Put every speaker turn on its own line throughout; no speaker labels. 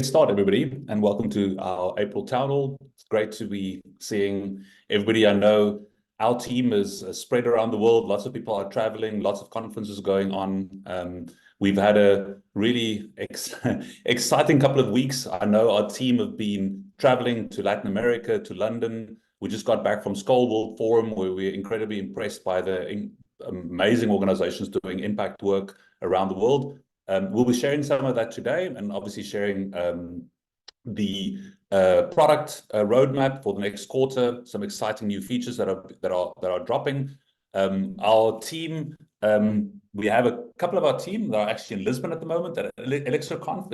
Start, everybody, and welcome to our April Townhall. It's great to be seeing everybody. I know our team is spread around the world. Lots of people are traveling, lots of conferences going on. We've had a really exciting couple of weeks. I know our team have been traveling to Latin America, to London. We just got back from Skull World Forum, where we're incredibly impressed by the amazing organizations doing impact work around the world. We'll be sharing some of that today, and obviously sharing the product roadmap for the next quarter. Some exciting new features that are dropping. Our team, we have a couple of our team that are actually in Lisbon at the moment at ElixirConf.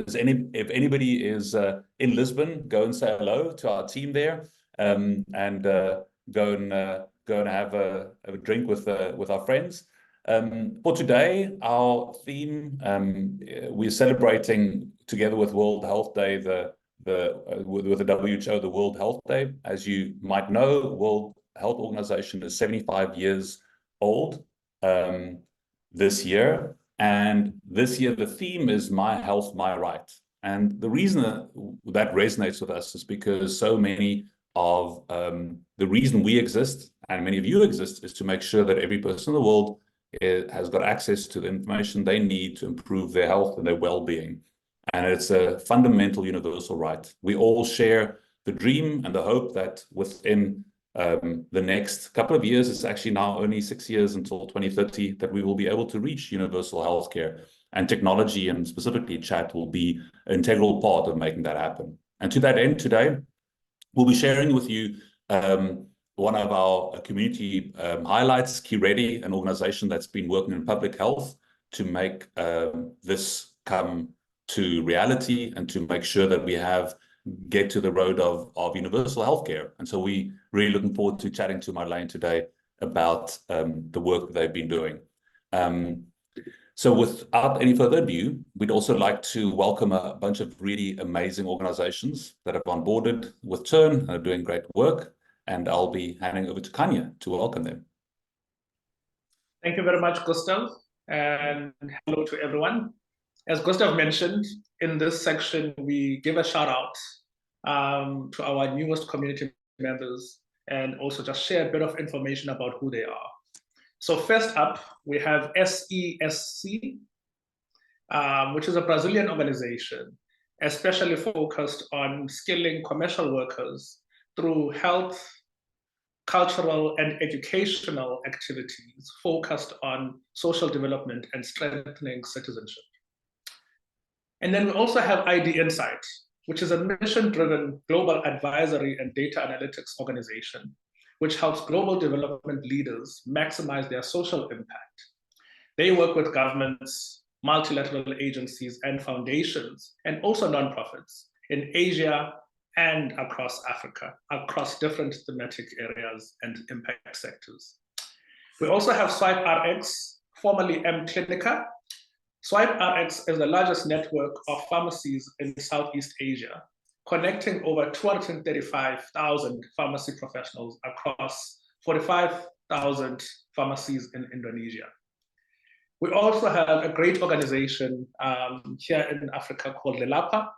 If anybody is in Lisbon, go and say hello to our team there, and go and have a drink with our friends. For today, our theme, we're celebrating together with World Health Day, with the WHO, the World Health Day. As you might know, World Health Organization is 75 years old this year. And this year, the theme is My Health, My Right. And the reason that resonates with us is because so many of the reason we exist, and many of you exist, is to make sure that every person in the world has got access to the information they need to improve their health and their well-being. And it's a fundamental universal right. We all share the dream and the hope that within the next couple of years, it's actually now only 6 years until 2030, that we will be able to reach universal healthcare. And technology, and specifically chat, will be an integral part of making that happen. And to that end, today, we'll be sharing with you one of our community highlights, KeyReady, an organization that's been working in public health to make this come to reality and to make sure that we get to the road of universal healthcare. And so we really looking forward to chatting to Marlene today about the work that they've been doing. So without any further ado, we'd also like to welcome a bunch of really amazing organizations that have onboarded with Turn and are doing great work. And I'll be handing over to Kanya to welcome them.
Thank you very much, Gustav, and hello to everyone. As Gustav mentioned, in this section, we give a shout out to our newest community members and also just share a bit of information about who they are. So first up, we have SESC, which is a Brazilian organization, especially focused on skilling commercial workers through health, cultural, and educational activities focused on social development and strengthening citizenship. And then we also have ID Insight, which is a mission-driven global advisory and data analytics organization, which helps global development leaders maximize their social impact. They work with governments, multilateral agencies, and foundations, and also nonprofits in Asia and across Africa, across different thematic areas and impact sectors. We also have SwipeRx, formerly M-Clinica. SwipeRx is the largest network of pharmacies in Southeast Asia, connecting over 235,000 pharmacy professionals across 45,000 pharmacies in Indonesia. We also have a great organization here in Africa called Lelapa.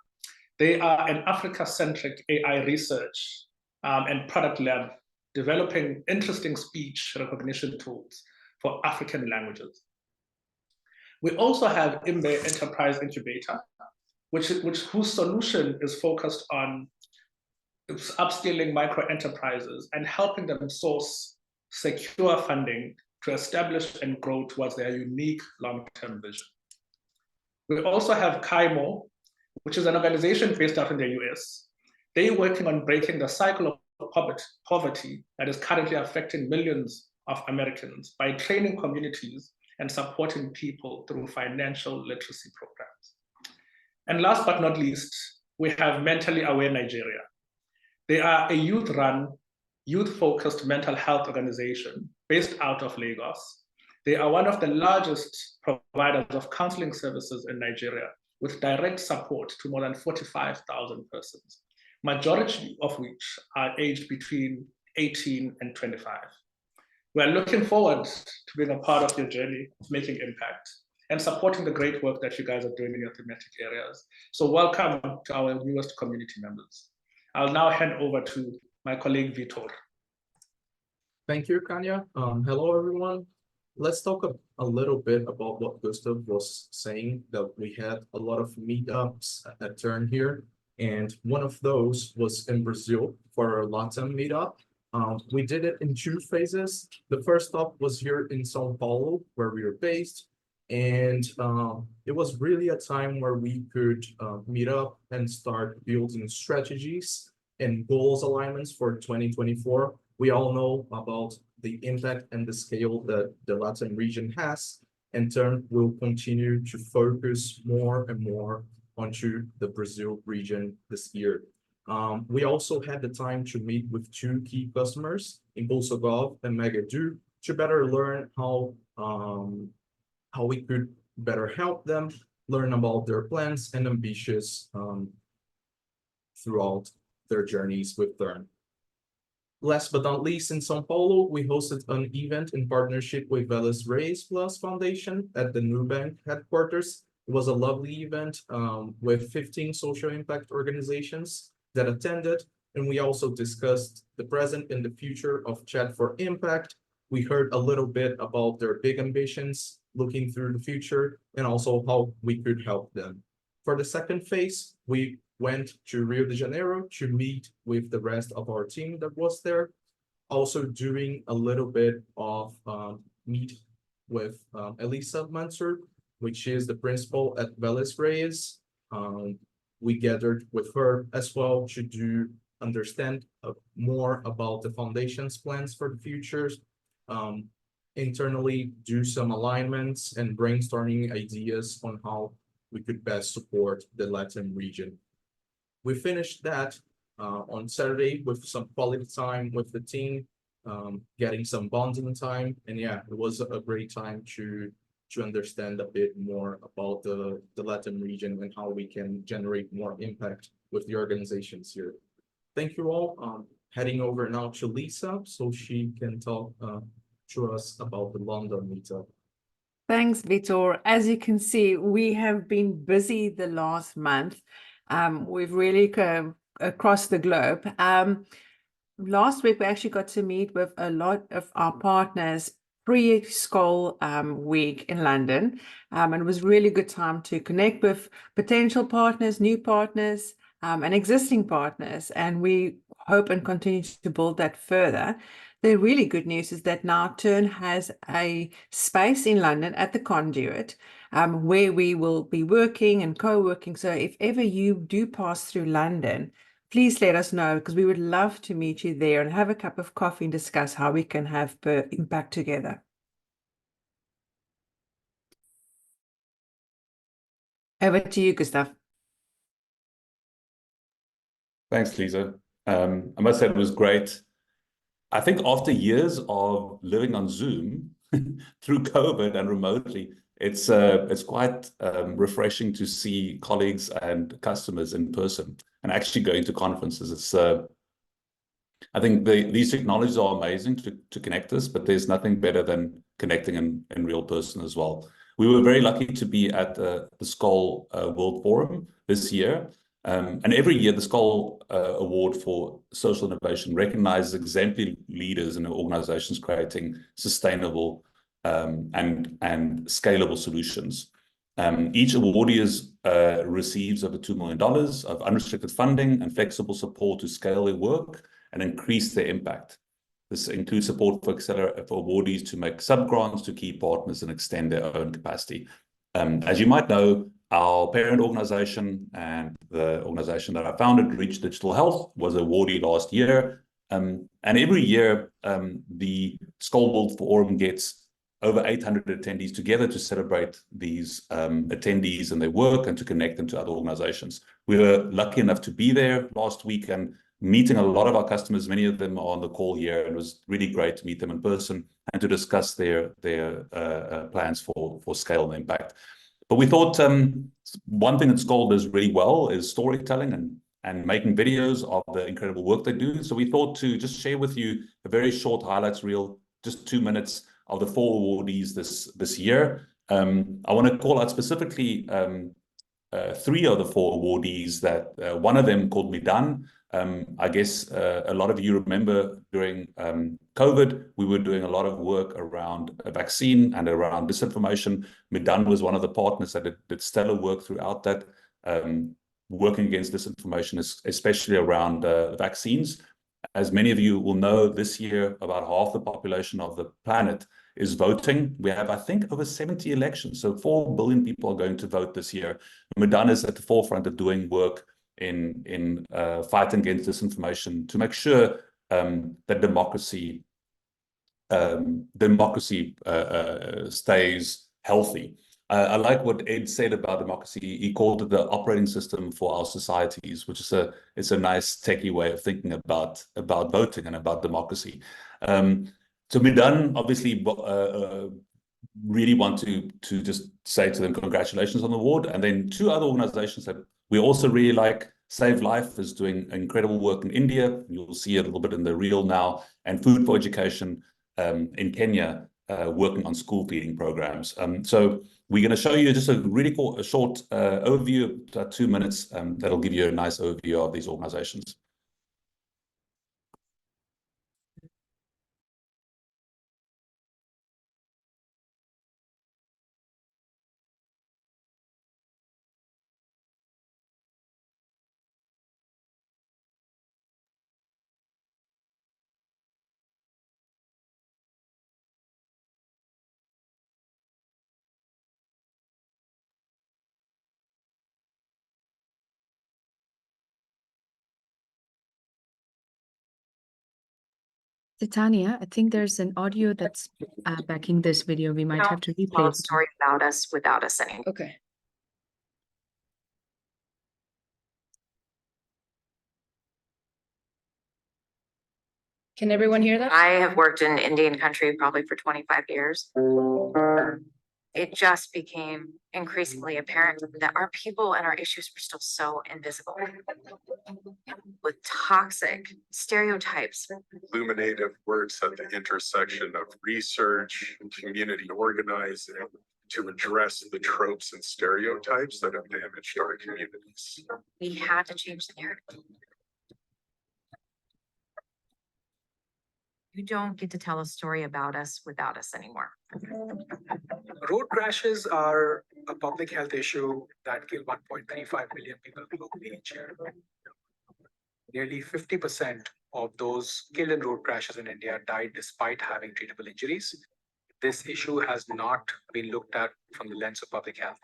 They are an Africa-centric AI research and product lab developing interesting speech recognition tools for African languages. We also have Imbe Enterprise Incubator, whose solution is focused on upskilling micro enterprises and helping them source secure funding to establish and grow towards their unique long-term vision. We also have Kaimo, which is an organization based out in the US. They're working on breaking the cycle of poverty that is currently affecting millions of Americans by training communities and supporting people through financial literacy programs. And last but not least, we have Mentally Aware Nigeria. They are a youth-run, youth-focused mental health organization based out of Lagos. They are one of the largest providers of counseling services in Nigeria, with direct support to more than 45,000 persons, majority of which are aged between 18 and 25. We are looking forward to being a part of your journey of making impact. and supporting the great work that you guys are doing in your thematic areas. So welcome to our newest community members. I'll now hand over to my colleague Vitor.
Thank you, Kanya. Hello, everyone. Let's talk a little bit about what Gustav was saying, that we had a lot of meetups at Turn here. And one of those was in Brazil for our LATAM meetup. We did it in 2 phases. The first stop was here in São Paulo, where we were based. And it was really a time where we could meet up and start building strategies and goals alignments for 2024. We all know about the impact and the scale that the Latin region has. In turn, we'll continue to focus more and more onto the Brazil region this year. We also had the time to meet with 2 key customers, Impulso.gov and Megadu, to better learn how we could better help them, learn about their plans and ambitions throughout their journeys with Turn. Last but not least, in São Paulo, we hosted an event in partnership with Veles Reis Plus Foundation at the Nubank headquarters. It was a lovely event with 15 social impact organizations that attended, and we also discussed the present and the future of Chat for Impact. We heard a little bit about their big ambitions, looking through the future, and also how we could help them. For the second phase, we went to Rio de Janeiro to meet with the rest of our team that was there. Also doing a little bit of meet with Elisa Mansur, which is the principal at Veles Reis. We gathered with her as well to understand more about the foundation's plans for the future. Internally, do some alignments and brainstorming ideas on how we could best support the Latin region. We finished that on Saturday with some quality time with the team, getting some bonding time. And yeah, it was a great time to understand a bit more about the Latin region and how we can generate more impact with the organizations here. Thank you all. Heading over now to Lisa so she can talk to us about the London meetup.
Thanks, Vitor. As you can see, we have been busy the last month. We've really come across the globe. Last week, we actually got to meet with a lot of our partners pre-Skoll week in London. And it was really good time to connect with potential partners, new partners, and existing partners. And we hope and continue to build that further. The really good news is that now Turn has a space in London at the Conduit where we will be working and co-working. So if ever you do pass through London, please let us know, because we would love to meet you there and have a cup of coffee and discuss how we can have impact together. Over to you, Gustav.
Thanks, Lisa. I must say it was great. I think after years of living on Zoom through COVID and remotely, it's quite refreshing to see colleagues and customers in person and actually going to conferences. It's I think these technologies are amazing to connect us, but there's nothing better than connecting in real person as well. We were very lucky to be at the Skoll World Forum this year. And every year, the Skoll Award for Social Innovation recognizes exemplary leaders in organizations creating sustainable and scalable solutions. Each awardee receives over $2 million of unrestricted funding and flexible support to scale their work and increase their impact. This includes support for awardees to make sub-grants to key partners and extend their own capacity. As you might know, our parent organization and the organization that I founded, Reach Digital Health, was awardee last year. And every year, the Skoll World Forum gets over 800 attendees together to celebrate these attendees and their work and to connect them to other organizations. We were lucky enough to be there last week and meeting a lot of our customers. Many of them are on the call here, and it was really great to meet them in person and to discuss their plans for scale and impact. But we thought one thing that Skoll does really well is storytelling and making videos of the incredible work they do. So we thought to just share with you a very short highlights reel, just 2 minutes, of the 4 awardees this year. I want to call out specifically 3 of the 4 awardees. That one of them called Midan. I guess a lot of you remember during COVID, we were doing a lot of work around a vaccine and around disinformation. Midan was one of the partners that did stellar work throughout that, working against disinformation, especially around vaccines. As many of you will know, this year, about half the population of the planet is voting. We have, I think, over 70 elections. So 4 billion people are going to vote this year. Midan is at the forefront of doing work in fighting against disinformation to make sure that democracy stays healthy. I like what Ed said about democracy. He called it the operating system for our societies, which is it's a nice techie way of thinking about voting and about democracy. So Midan obviously really want to just say to them congratulations on the award. And then 2 other organizations that we also really like. Save Life is doing incredible work in India. You'll see it a little bit in the reel now. And Food for Education in Kenya, working on school feeding programs. So we're going to show you just a really short overview, about 2 minutes, that'll give you a nice overview of these organizations.
Titania, I think there's an audio that's backing this video. We might have to replay
A
it.
story about us without us anymore.
Okay. Can everyone hear that?
I have worked in Indian country probably for 25 years. It just became increasingly apparent that our people and our issues were still so invisible. With toxic stereotypes.
Illuminative words at the intersection of research and community organizing to address the tropes and stereotypes that have damaged our communities.
We had to change the narrative. You don't get to tell a story about us without us anymore.
Road crashes are a public health issue that kill 1.35 million people globally each year. Nearly 50% of those killed in road crashes in India died despite having treatable injuries. This issue has not been looked at from the lens of public health.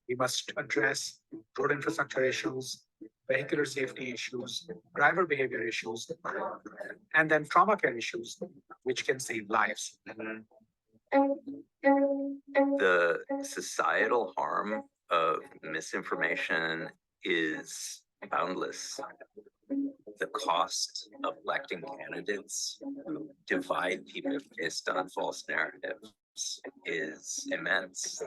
We must address road infrastructure issues, vehicular safety issues, driver behavior issues, and then trauma care issues, which can save lives.
The societal harm of misinformation is boundless. The cost of electing candidates who divide people based on false narratives is immense.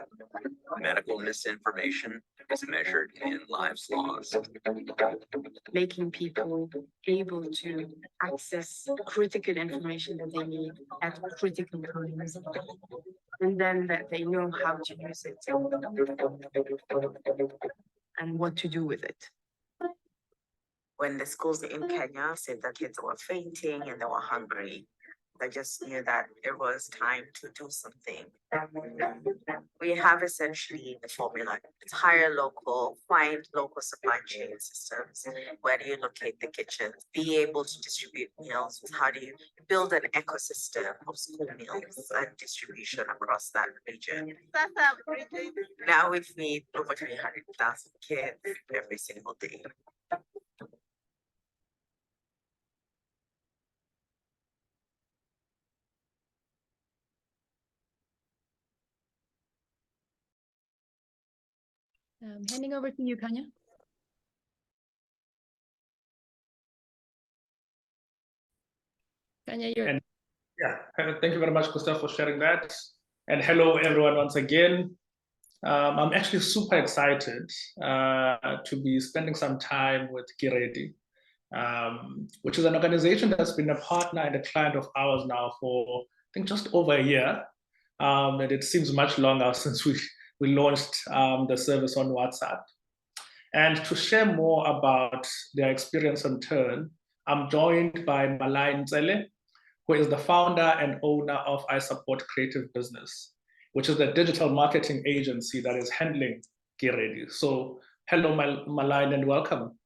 Medical misinformation is measured in lives lost.
Making people able to access critical information that they need at critical times, and then that they know how to use it and what to do with it.
When the schools in Kenya said that kids were fainting and they were hungry, I just knew that it was time to do something. We have essentially the formula. It's hire local, find local supply chain systems. Where do you locate the kitchens? Be able to distribute meals. How do you build an ecosystem of school meals and distribution across that region? Now we feed over 300,000 kids every single day.
Handing over to you, Kanya. Kanya, you're...
Thank you very much, Gustav, for sharing that. And hello, everyone, once again. I'm actually super excited to be spending some time with Kiredi, which is an organization that's been a partner and a client of ours now for, I think, just over a year. and it seems much longer since we launched the service on WhatsApp. And to share more about their experience on Turn, I'm joined by Malai Nzele, who is the founder and owner of I Support Creative Business, which is the digital marketing agency that is handling Kiredi. So hello, Malai, and welcome.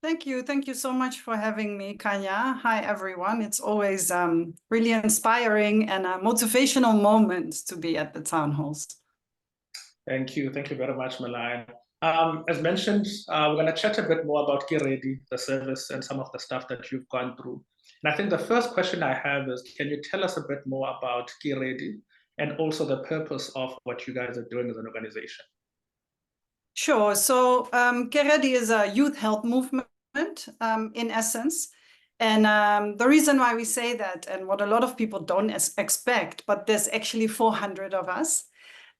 Thank you. Thank you so much for having me, Kanya. Hi, everyone. It's always really inspiring and a motivational moment to be at the town halls.
Thank you. Thank you very much, Malai. As mentioned, we're going to chat a bit more about Kiredi, the service, and some of the stuff that you've gone through. And I think the first question I have is, can you tell us a bit more about Kiredi and also the purpose of what you guys are doing as an organization?
Sure. So Kiredi is a youth health movement in essence. And the reason why we say that, and what a lot of people don't expect, but there's actually 400 of us.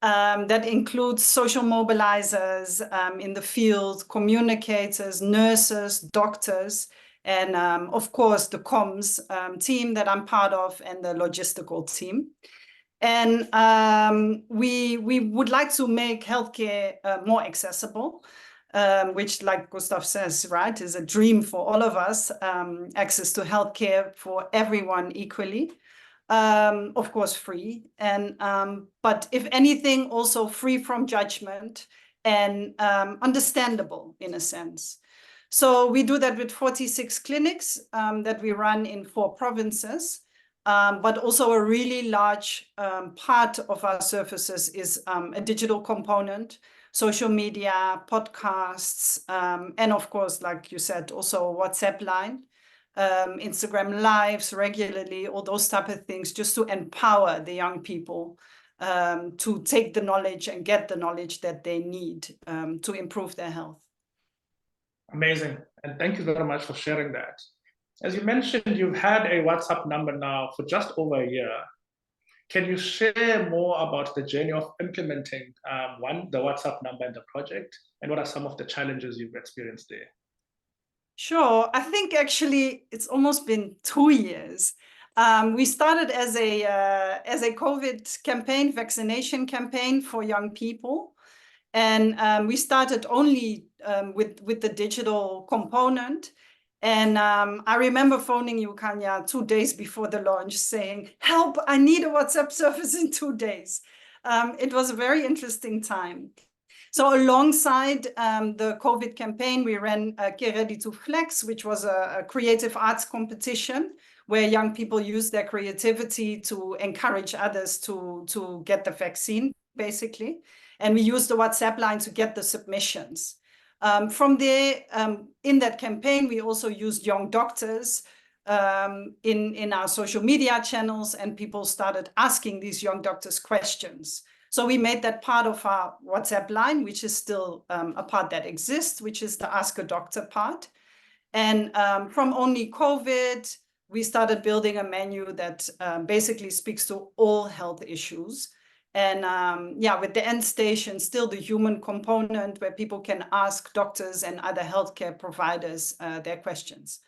That includes social mobilizers in the field, communicators, nurses, doctors, and of course the comms team that I'm part of and the logistical team. And we would like to make healthcare more accessible, which, like Gustav says, right, is a dream for all of us, access to healthcare for everyone equally. Of course, free, and but if anything, also free from judgment and understandable in a sense. So we do that with 46 clinics that we run in 4 provinces, but also a really large part of our services is a digital component, social media, podcasts, and of course, like you said, also WhatsApp line. Instagram lives regularly, all those type of things, just to empower the young people to take the knowledge and get the knowledge that they need to improve their health.
Amazing. And thank you very much for sharing that. As you mentioned, you've had a WhatsApp number now for just over a year. Can you share more about the journey of implementing the WhatsApp number in the project, and what are some of the challenges you've experienced there?
Sure. I think actually it's almost been 2 years. We started as a COVID campaign, vaccination campaign for young people. And we started only with the digital component. And I remember phoning you, Kanya, 2 days before the launch saying, help, I need a WhatsApp service in 2 days. It was a very interesting time. So alongside the COVID campaign, we ran Kiredi to Flex, which was a creative arts competition where young people use their creativity to encourage others to get the vaccine, basically. And we used the WhatsApp line to get the submissions. From there, in that campaign, we also used young doctors in our social media channels, and people started asking these young doctors questions. So we made that part of our WhatsApp line, which is still a part that exists, which is the Ask a Doctor part. And from only COVID, we started building a menu that basically speaks to all health issues. And yeah, with the end station, still the human component where people can ask doctors and other healthcare providers their questions.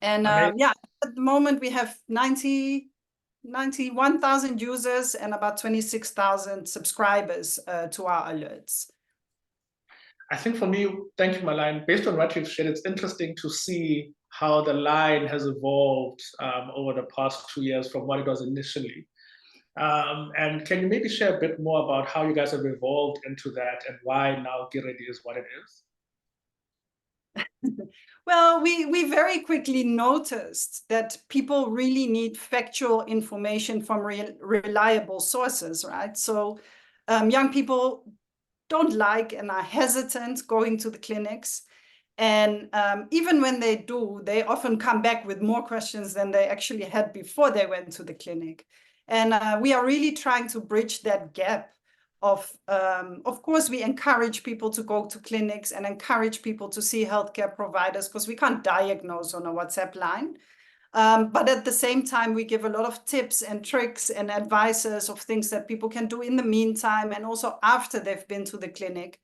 And yeah, at the moment we have 91,000 users and about 26,000 subscribers to our alerts.
I think for me, thank you, Malai. Based on what you've shared, it's interesting to see how the line has evolved over the past 2 years from what it was initially. And can you maybe share a bit more about how you guys have evolved into that and why now Kiredi is what it is?
Well, we very quickly noticed that people really need factual information from reliable sources, right? So young people don't like and are hesitant going to the clinics. And even when they do, they often come back with more questions than they actually had before they went to the clinic. And we are really trying to bridge that gap of course, we encourage people to go to clinics and encourage people to see healthcare providers because we can't diagnose on a WhatsApp line. But at the same time, we give a lot of tips and tricks and advices of things that people can do in the meantime and also after they've been to the clinic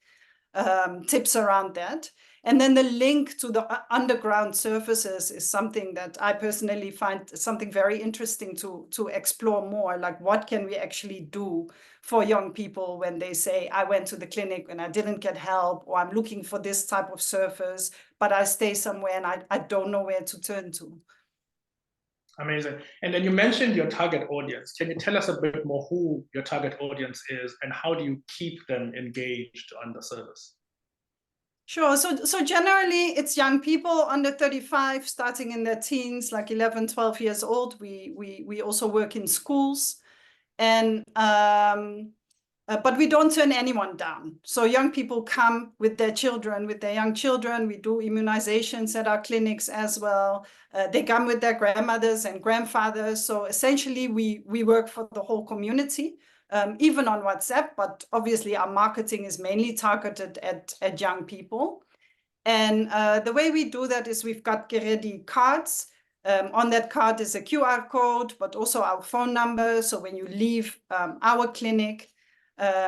tips around that. And then the link to the underground surfaces is something that I personally find something very interesting to explore more, like what can we actually do for young people when they say, I went to the clinic and I didn't get help, or I'm looking for this type of surface, but I stay somewhere and I don't know where to turn to.
Amazing. And then you mentioned your target audience. Can you tell us a bit more who your target audience is and how do you keep them engaged on the service?
Sure. So generally, it's young people under 35, starting in their teens, like 11, 12 years old. We also work in schools, and but we don't turn anyone down. So young people come with their children, with their young children. We do immunizations at our clinics as well. They come with their grandmothers and grandfathers. So essentially, we work for the whole community. Even on WhatsApp, but obviously our marketing is mainly targeted at young people. And the way we do that is we've got ready cards. On that card is a QR code, but also our phone number. So when you leave our clinic,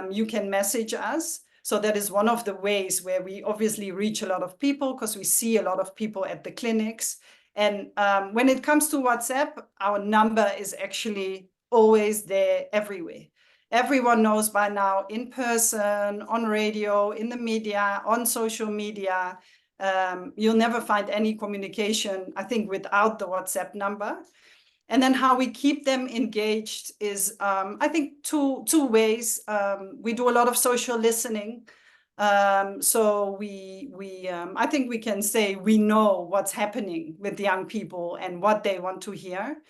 you can message us. So that is one of the ways where we obviously reach a lot of people, because we see a lot of people at the clinics. And when it comes to WhatsApp, our number is actually always there everywhere. Everyone knows by now, in person, on radio, in the media, on social media. You'll never find any communication, I think, without the WhatsApp number. And then how we keep them engaged is, I think, two ways. We do a lot of social listening. So I think we can say we know what's happening with the young people and what they want to hear.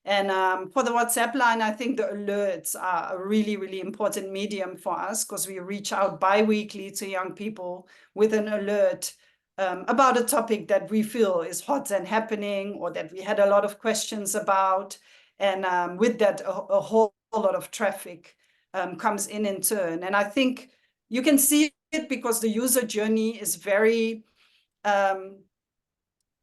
And for the WhatsApp line, I think the alerts are a really, really important medium for us, because we reach out bi-weekly to young people with an alert about a topic that we feel is hot and happening, or that we had a lot of questions about. And with that, a whole lot of traffic comes in turn. And I think you can see it because the user journey is very,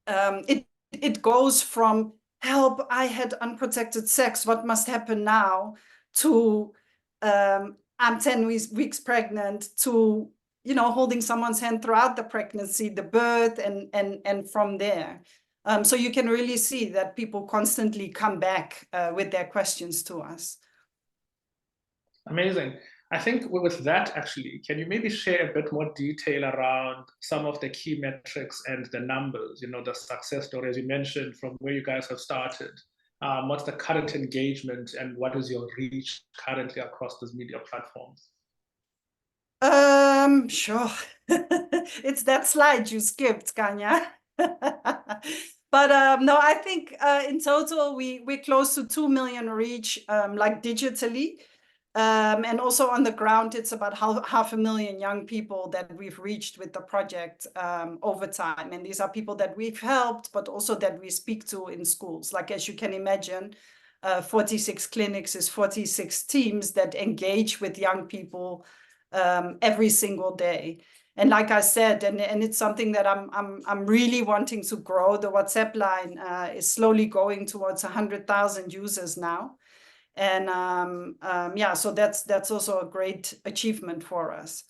it goes from, help, I had unprotected sex, what must happen now, to I'm 10 weeks pregnant, to holding someone's hand throughout the pregnancy, the birth, and from there. So you can really see that people constantly come back with their questions to us.
Amazing. I think with that, actually, can you maybe share a bit more detail around some of the key metrics and the numbers, the success story, as you mentioned, from where you guys have started? What's the current engagement and what is your reach currently across these media platforms?
Sure. It's that slide you skipped, Kanya. But no, I think in total, we're close to 2 million reach, like digitally. And also on the ground, it's about 500,000 young people that we've reached with the project over time. And these are people that we've helped, but also that we speak to in schools. Like, as you can imagine, 46 clinics is 46 teams that engage with young people every single day. And like I said, and it's something that I'm really wanting to grow. The WhatsApp line is slowly going towards 100,000 users now. And yeah, so that's also a great achievement for us.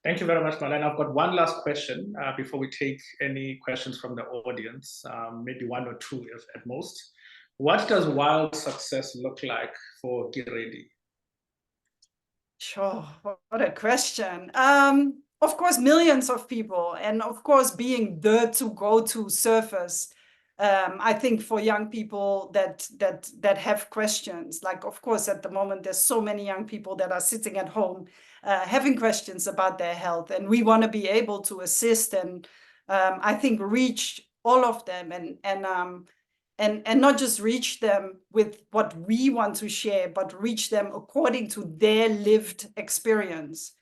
Thank you very much, Marlene. I've got one last question before we take any questions from the audience, maybe one or two if at most. What does wild success look like for Giredi?
Sure, what a question. Of course, millions of people, and of course, being the to-go-to surface. I think for young people that have questions, like, of course, at the moment, there's so many young people that are sitting at home having questions about their health, and we want to be able to assist and I think reach all of them and not just reach them with what we want to share, but reach them according to their lived experience.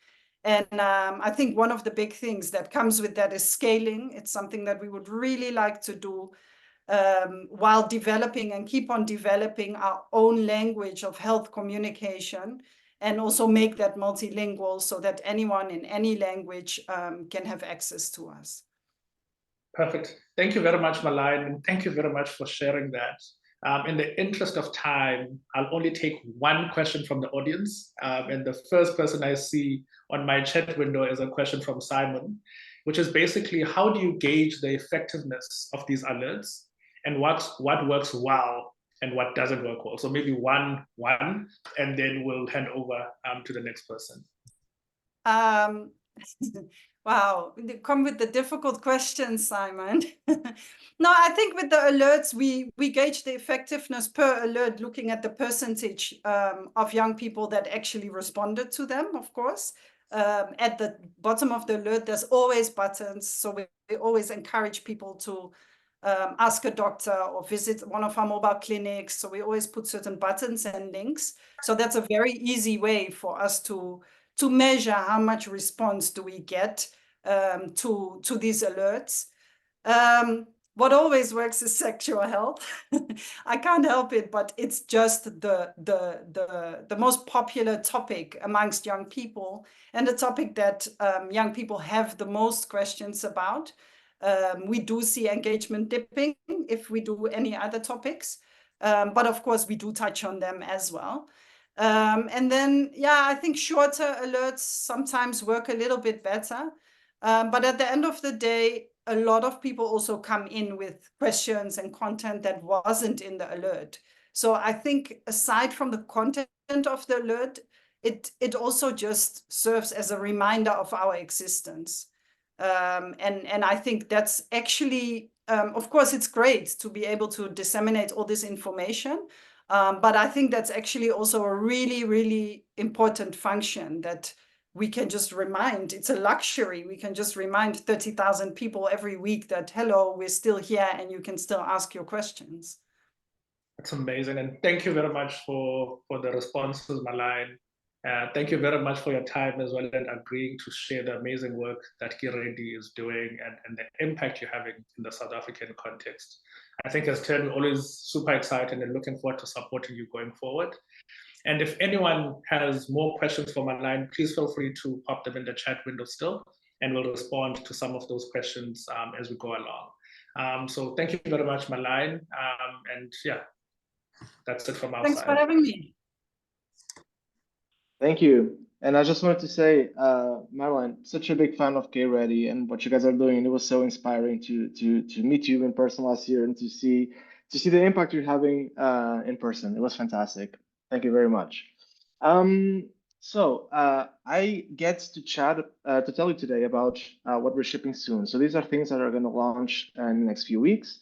And I think one of the big things that comes with that is scaling. It's something that we would really like to do while developing and keep on developing our own language of health communication, and also make that multilingual so that anyone in any language can have access to us.
Perfect. Thank you very much, Marlene, and thank you very much for sharing that. In the interest of time, I'll only take one question from the audience. And the first person I see on my chat window is a question from Simon, which is basically, how do you gauge the effectiveness of these alerts, and what works well and what doesn't work well? So maybe one, and then we'll hand over to the next person.
Wow, you come with the difficult questions, Simon. No, I think with the alerts, we gauge the effectiveness per alert, looking at the percentage of young people that actually responded to them, of course. At the bottom of the alert, there's always buttons. So we always encourage people to ask a doctor or visit one of our mobile clinics. So we always put certain buttons and links. So that's a very easy way for us to measure how much response do we get to these alerts. What always works is sexual health. I can't help it, but it's just the most popular topic amongst young people, and the topic that young people have the most questions about. We do see engagement dipping if we do any other topics, but of course we do touch on them as well. And then, yeah, I think shorter alerts sometimes work a little bit better. But at the end of the day, a lot of people also come in with questions and content that wasn't in the alert. So I think aside from the content of the alert, it also just serves as a reminder of our existence. And I think that's actually, of course, it's great to be able to disseminate all this information. But I think that's actually also a really, really important function that we can just remind. It's a luxury. We can just remind 30,000 people every week that, hello, we're still here and you can still ask your questions.
That's amazing. And thank you very much for the responses, Maline. Thank you very much for your time as well, and agreeing to share the amazing work that Kiredi is doing and the impact you're having in the South African context. I think as TED, we're always super excited and looking forward to supporting you going forward. And if anyone has more questions for Maline, please feel free to pop them in the chat window still, and we'll respond to some of those questions as we go along. So thank you very much, Maline. And yeah, that's it from our
Thanks
side.
for having me.
Thank you. And I just wanted to say, Madeline, such a big fan of K-Ready and what you guys are doing. It was so inspiring to meet you in person last year and to see the impact you're having in person. It was fantastic. Thank you very much. So I get to chat to tell you today about what we're shipping soon. So these are things that are going to launch in the next few weeks.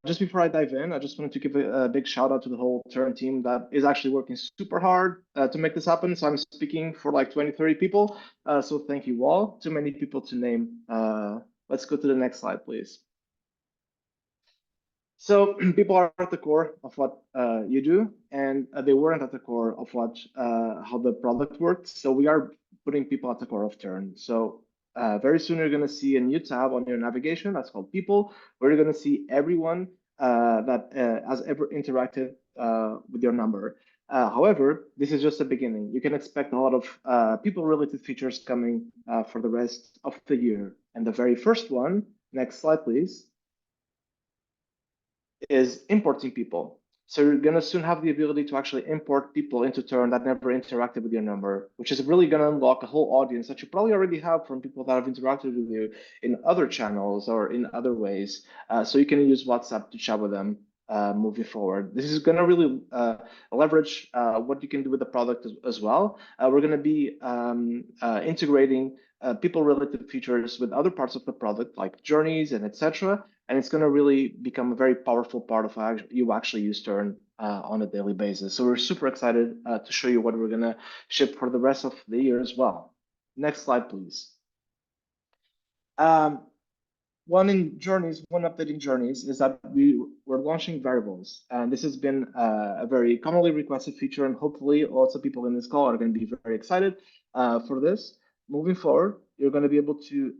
Just before I dive in, I just wanted to give a big shout out to the whole Turn team that is actually working super hard to make this happen. So I'm speaking for like 20, 30 people. So thank you all. Too many people to name. Let's go to the next slide, please. So people are at the core of what you do, and they weren't at the core of what how the product worked. So we are putting people at the core of Turn. So very soon you're going to see a new tab on your navigation that's called People, where you're going to see everyone that has ever interacted with your number. However, this is just the beginning. You can expect a lot of people-related features coming for the rest of the year. And the very first one, next slide, please, is importing people. So you're going to soon have the ability to actually import people into Turn that never interacted with your number, which is really going to unlock a whole audience that you probably already have from people that have interacted with you in other channels or in other ways. So you can use WhatsApp to chat with them moving forward. This is going to really leverage what you can do with the product as well. We're going to be integrating people-related features with other parts of the product, like journeys and etc. And it's going to really become a very powerful part of how you actually use Turn on a daily basis. So we're super excited to show you what we're going to ship for the rest of the year as well. Next slide, please. One update in journeys is that we're launching variables. And this has been a very commonly requested feature, and hopefully lots of people in this call are going to be very excited for this. Moving forward, you're going to be able to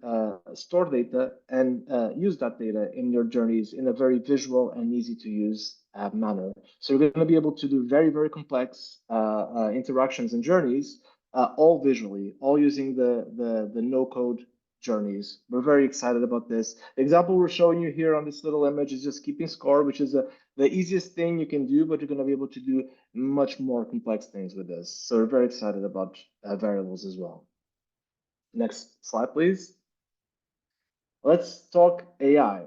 store data and use that data in your journeys in a very visual and easy to use manner. So you're going to be able to do very, very complex interactions and journeys, all visually, all using the no-code journeys. We're very excited about this. The example we're showing you here on this little image is just keeping score, which is the easiest thing you can do, but you're going to be able to do much more complex things with this. So we're very excited about variables as well. Next slide, please. Let's talk AI.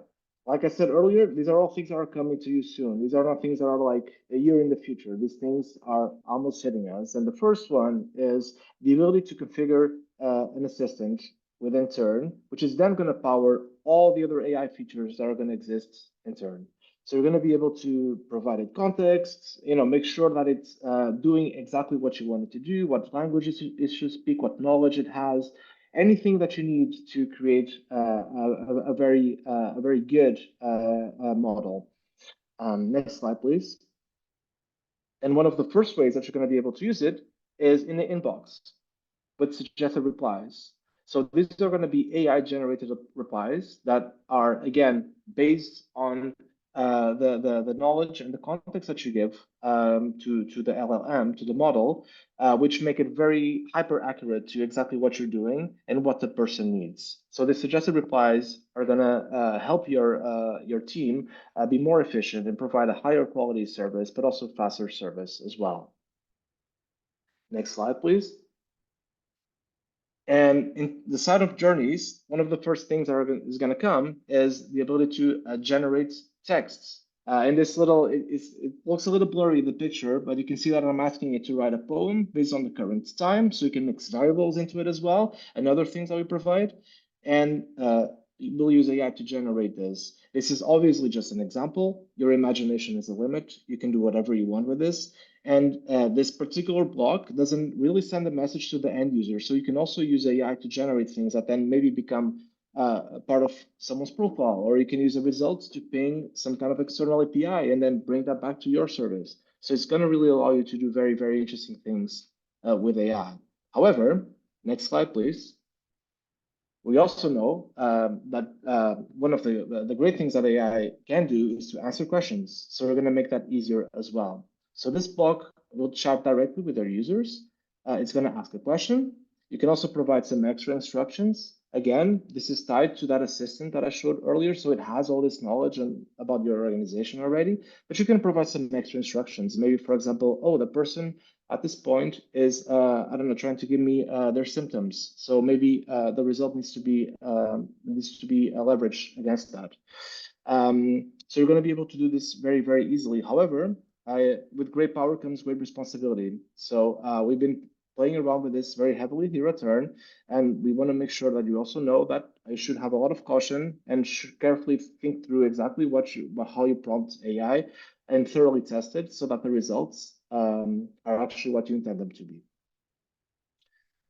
Like I said earlier, these are all things that are coming to you soon. These are not things that are like a year in the future. These things are almost hitting us. And the first one is the ability to configure an assistant within Turn, which is then going to power all the other AI features that are going to exist in Turn. So you're going to be able to provide it context, make sure that it's doing exactly what you want it to do, what languages it should speak, what knowledge it has, anything that you need to create a very good model. Next slide, please. And one of the first ways that you're going to be able to use it is in the inbox with suggested replies. So these are going to be AI-generated replies that are, again, based on the knowledge and the context that you give to the LLM, to the model, which make it very hyper accurate to exactly what you're doing and what the person needs. So the suggested replies are going to help your team be more efficient and provide a higher quality service, but also faster service as well. Next slide, please. And in the side of journeys, one of the first things that is going to come is the ability to generate texts. In this little, it looks a little blurry, the picture, but you can see that I'm asking it to write a poem based on the current time, so you can mix variables into it as well, and other things that we provide. And we'll use AI to generate this. This is obviously just an example. Your imagination is a limit. You can do whatever you want with this. And this particular block doesn't really send a message to the end user. So you can also use AI to generate things that then maybe become a part of someone's profile, or you can use the results to ping some kind of external API and then bring that back to your service. So it's going to really allow you to do very, very interesting things with AI. However, next slide, please. We also know that one of the great things that AI can do is to answer questions. So we're going to make that easier as well. So this block will chat directly with our users. It's going to ask a question. You can also provide some extra instructions. Again, this is tied to that assistant that I showed earlier. So it has all this knowledge about your organization already, but you can provide some extra instructions. Maybe, for example, oh, the person at this point is, I don't know, trying to give me their symptoms. So maybe the result needs to be leveraged against that. So you're going to be able to do this very, very easily. However, with great power comes great responsibility. So we've been playing around with this very heavily here at Turn, and we want to make sure that you also know that you should have a lot of caution and should carefully think through exactly how you prompt AI and thoroughly test it so that the results are actually what you intend them to be.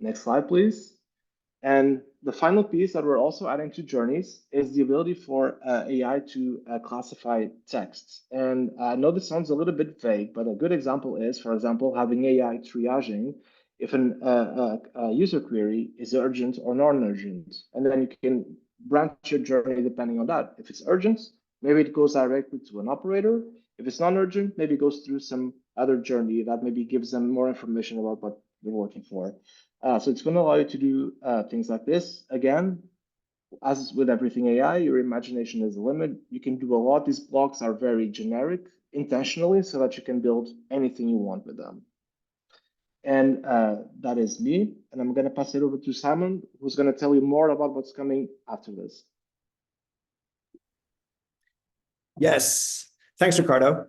Next slide, please. And the final piece that we're also adding to journeys is the ability for AI to classify texts. And I know this sounds a little bit vague, but a good example is, for example, having AI triaging if a user query is urgent or non-urgent. And then you can branch your journey depending on that. If it's urgent, maybe it goes directly to an operator. If it's non-urgent, maybe it goes through some other journey that maybe gives them more information about what they're looking for. So it's going to allow you to do things like this. Again, as with everything AI, your imagination is the limit. You can do a lot. These blocks are very generic intentionally so that you can build anything you want with them. And that is me. And I'm going to pass it over to Simon, who's going to tell you more about what's coming after this.
Yes. Thanks, Ricardo.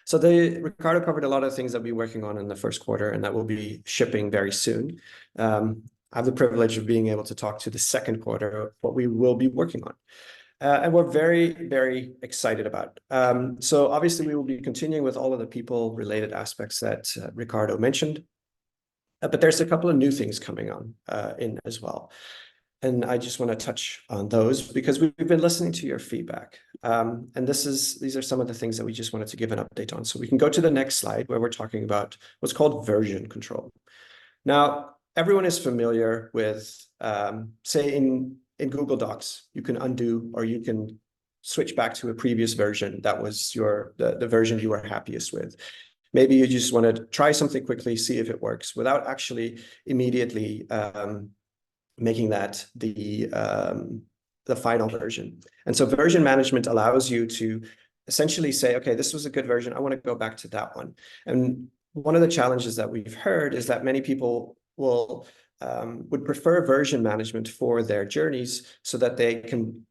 So Ricardo covered a lot of things that we're working on in the first quarter and that will be shipping very soon. I have the privilege of being able to talk to the second quarter of what we will be working on. And we're very, very excited about. So obviously we will be continuing with all of the people-related aspects that Ricardo mentioned. But there's a couple of new things coming on in as well. And I just want to touch on those because we've been listening to your feedback. And these are some of the things that we just wanted to give an update on. So we can go to the next slide where we're talking about what's called version control. Now, everyone is familiar with, say in Google Docs, you can undo or you can switch back to a previous version that was the version you were happiest with. Maybe you just want to try something quickly, see if it works without actually immediately making that the final version. And so version management allows you to essentially say, okay, this was a good version. I want to go back to that one. And one of the challenges that we've heard is that many people would prefer version management for their journeys so that they can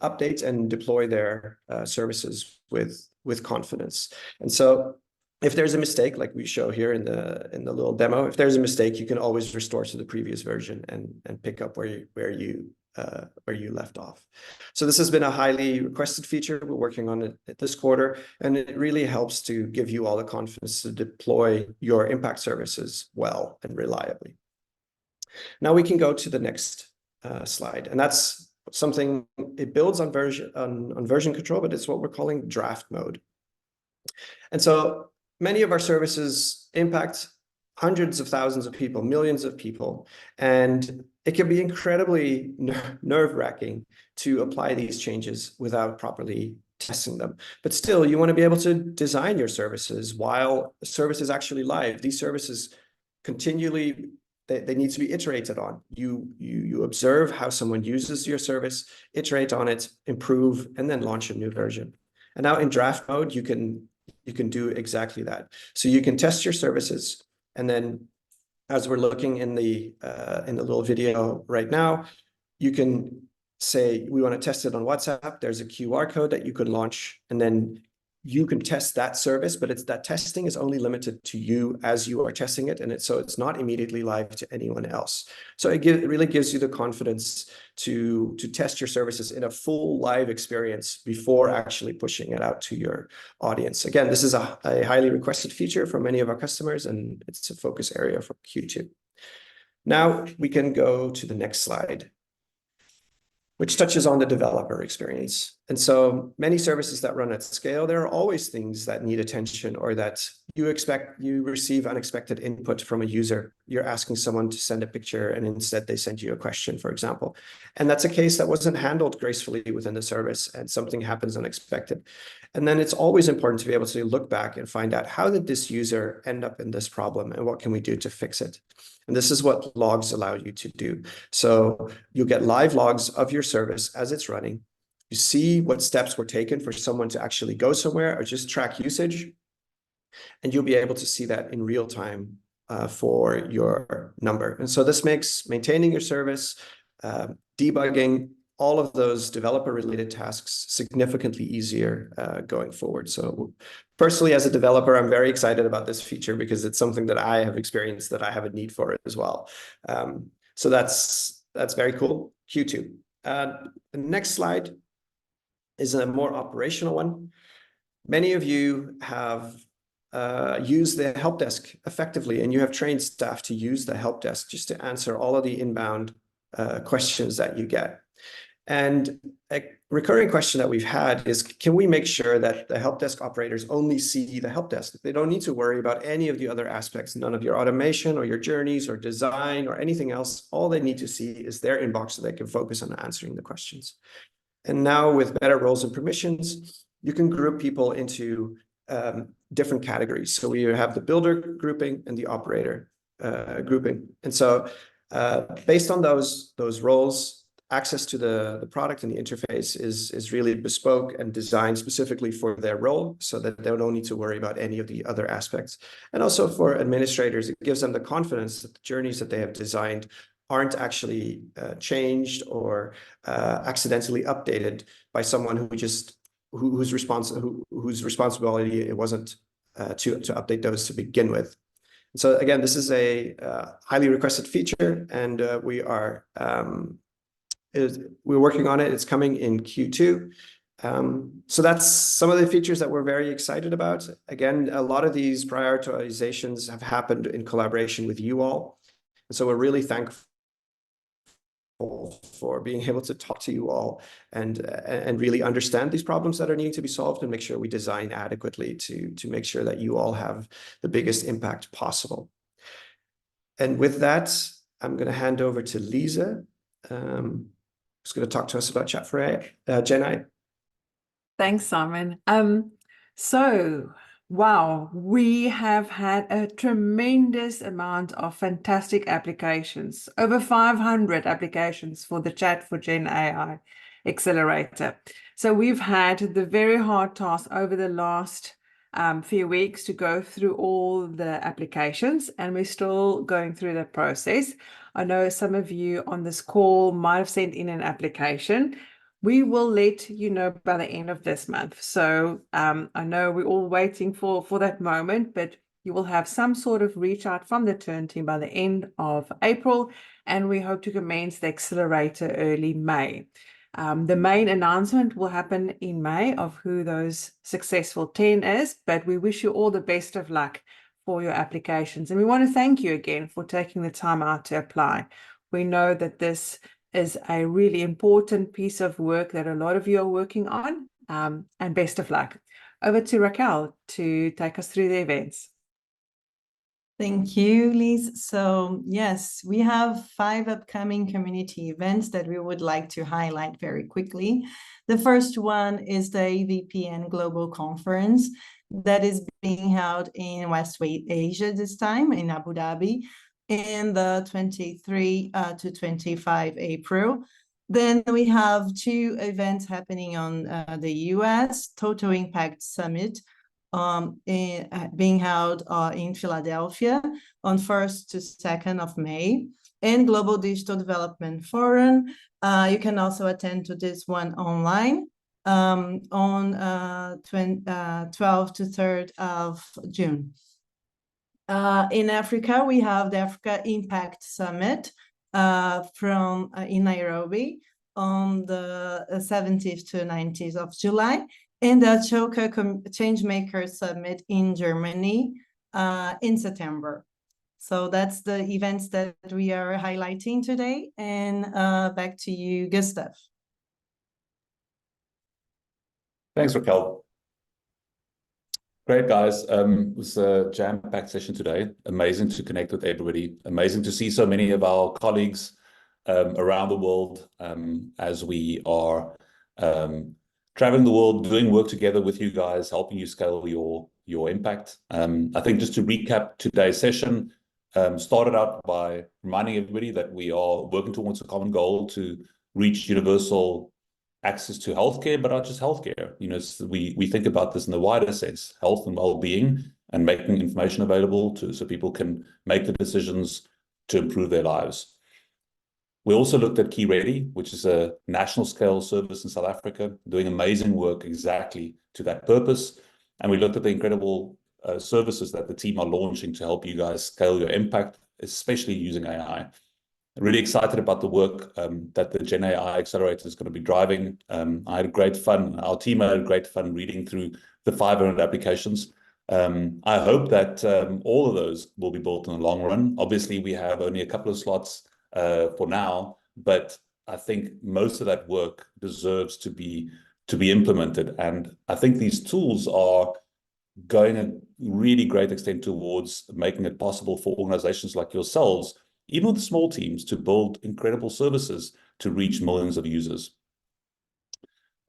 update and deploy their services with confidence. And so if there's a mistake, like we show here in the little demo, if there's a mistake, you can always restore to the previous version and pick up where you left off. So this has been a highly requested feature. We're working on it this quarter, and it really helps to give you all the confidence to deploy your impact services well and reliably. Now we can go to the next slide, and that's something, it builds on version control, but it's what we're calling draft mode. And so many of our services impact hundreds of thousands of people, millions of people, and it can be incredibly nerve-wracking to apply these changes without properly testing them. But still, you want to be able to design your services while the service is actually live. These services continually, they need to be iterated on. You observe how someone uses your service, iterate on it, improve, and then launch a new version. And now in draft mode, you can do exactly that. So you can test your services, and then as we're looking in the little video right now, you can say, we want to test it on WhatsApp. There's a QR code that you could launch, and then you can test that service, but that testing is only limited to you as you are testing it. And so it's not immediately live to anyone else. So it really gives you the confidence to test your services in a full live experience before actually pushing it out to your audience. Again, this is a highly requested feature from many of our customers, and it's a focus area for Q2. Now we can go to the next slide, which touches on the developer experience. And so many services that run at scale, there are always things that need attention, or that you receive unexpected input from a user. You're asking someone to send a picture and instead they send you a question, for example. And that's a case that wasn't handled gracefully within the service, and something happens unexpected. And then it's always important to be able to look back and find out, how did this user end up in this problem and what can we do to fix it? And this is what logs allow you to do. So you get live logs of your service as it's running. You see what steps were taken for someone to actually go somewhere or just track usage. And you'll be able to see that in real time for your number. And so this makes maintaining your service, debugging, all of those developer-related tasks significantly easier going forward. So personally, as a developer, I'm very excited about this feature because it's something that I have experienced, that I have a need for it as well. So that's very cool. Q2. The next slide is a more operational one. Many of you have used the help desk effectively, and you have trained staff to use the help desk just to answer all of the inbound questions that you get. And a recurring question that we've had is, can we make sure that the help desk operators only see the help desk? They don't need to worry about any of the other aspects, none of your automation or your journeys or design or anything else. All they need to see is their inbox so they can focus on answering the questions. And now with better roles and permissions, you can group people into different categories. So we have the builder grouping and the operator grouping. And so based on those roles, access to the product and the interface is really bespoke and designed specifically for their role, so that they don't need to worry about any of the other aspects. And also for administrators, it gives them the confidence that the journeys that they have designed aren't actually changed or accidentally updated by someone whose responsibility it wasn't to update those to begin with. So again, this is a highly requested feature, and we're working on it. It's coming in Q2. So that's some of the features that we're very excited about. Again, a lot of these prioritizations have happened in collaboration with you all. And so we're really thankful for being able to talk to you all and really understand these problems that are needing to be solved, and make sure we design adequately to make sure that you all have the biggest impact possible. And with that, I'm going to hand over to Lisa, who's going to talk to us about Chat4AI, Gen AI.
Thanks, Simon. So Wow, we have had a tremendous amount of fantastic applications, over 500 applications for the Chat for Gen AI Accelerator. So we've had the very hard task over the last few weeks to go through all the applications, and we're still going through that process. I know some of you on this call might have sent in an application. We will let you know by the end of this month. So I know we're all waiting for that moment, but you will have some sort of reach out from the Turn team by the end of April, and we hope to commence the accelerator early May. The main announcement will happen in May of who those successful 10 is, but we wish you all the best of luck for your applications. And we want to thank you again for taking the time out to apply. We know that this is a really important piece of work that a lot of you are working on, and best of luck. Over to Raquel to take us through the events.
Thank you, Liz. So yes, we have 5 upcoming community events that we would like to highlight very quickly. The first one is the AVPN Global Conference that is being held in Westway Asia this time in Abu Dhabi in the 23 to 25 April. Then we have 2 events happening on the US, Total Impact Summit, being held in Philadelphia on 1st to 2nd of May, and Global Digital Development Forum. You can also attend to this one online on 12th to 3rd of June. In Africa, we have the Africa Impact Summit in Nairobi on the 17th to 19th of July, and the Ashoka Changemaker Summit in Germany in September. So that's the events that we are highlighting today. And back to you, Gustav.
Thanks, Raquel. Great, guys. It was a jam-packed session today. Amazing to connect with everybody. Amazing to see so many of our colleagues around the world as we are traveling the world, doing work together with you guys, helping you scale your impact. I think just to recap today's session, started out by reminding everybody that we are working towards a common goal to reach universal access to healthcare, but not just healthcare. You know, we think about this in the wider sense, health and well-being, and making information available so people can make the decisions to improve their lives. We also looked at Key Ready, which is a national scale service in South Africa, doing amazing work exactly to that purpose. And we looked at the incredible services that the team are launching to help you guys scale your impact, especially using AI. Really excited about the work that the Gen AI Accelerator is going to be driving. I had great fun. Our team had great fun reading through the 500 applications. I hope that all of those will be built in the long run. Obviously, we have only a couple of slots for now, but I think most of that work deserves to be implemented. And I think these tools are going a really great extent towards making it possible for organizations like yourselves, even with small teams, to build incredible services to reach millions of users.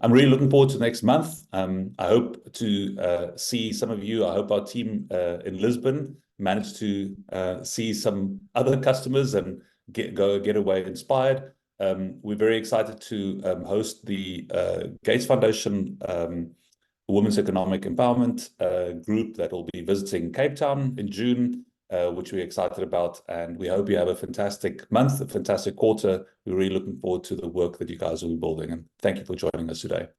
I'm really looking forward to next month. I hope to see some of you. I hope our team in Lisbon managed to see some other customers and get away inspired. We're very excited to host the Gates Foundation Women's Economic Empowerment group that will be visiting Cape Town in June, which we're excited about. And we hope you have a fantastic month, a fantastic quarter. We're really looking forward to the work that you guys will be building. And thank you for joining us today.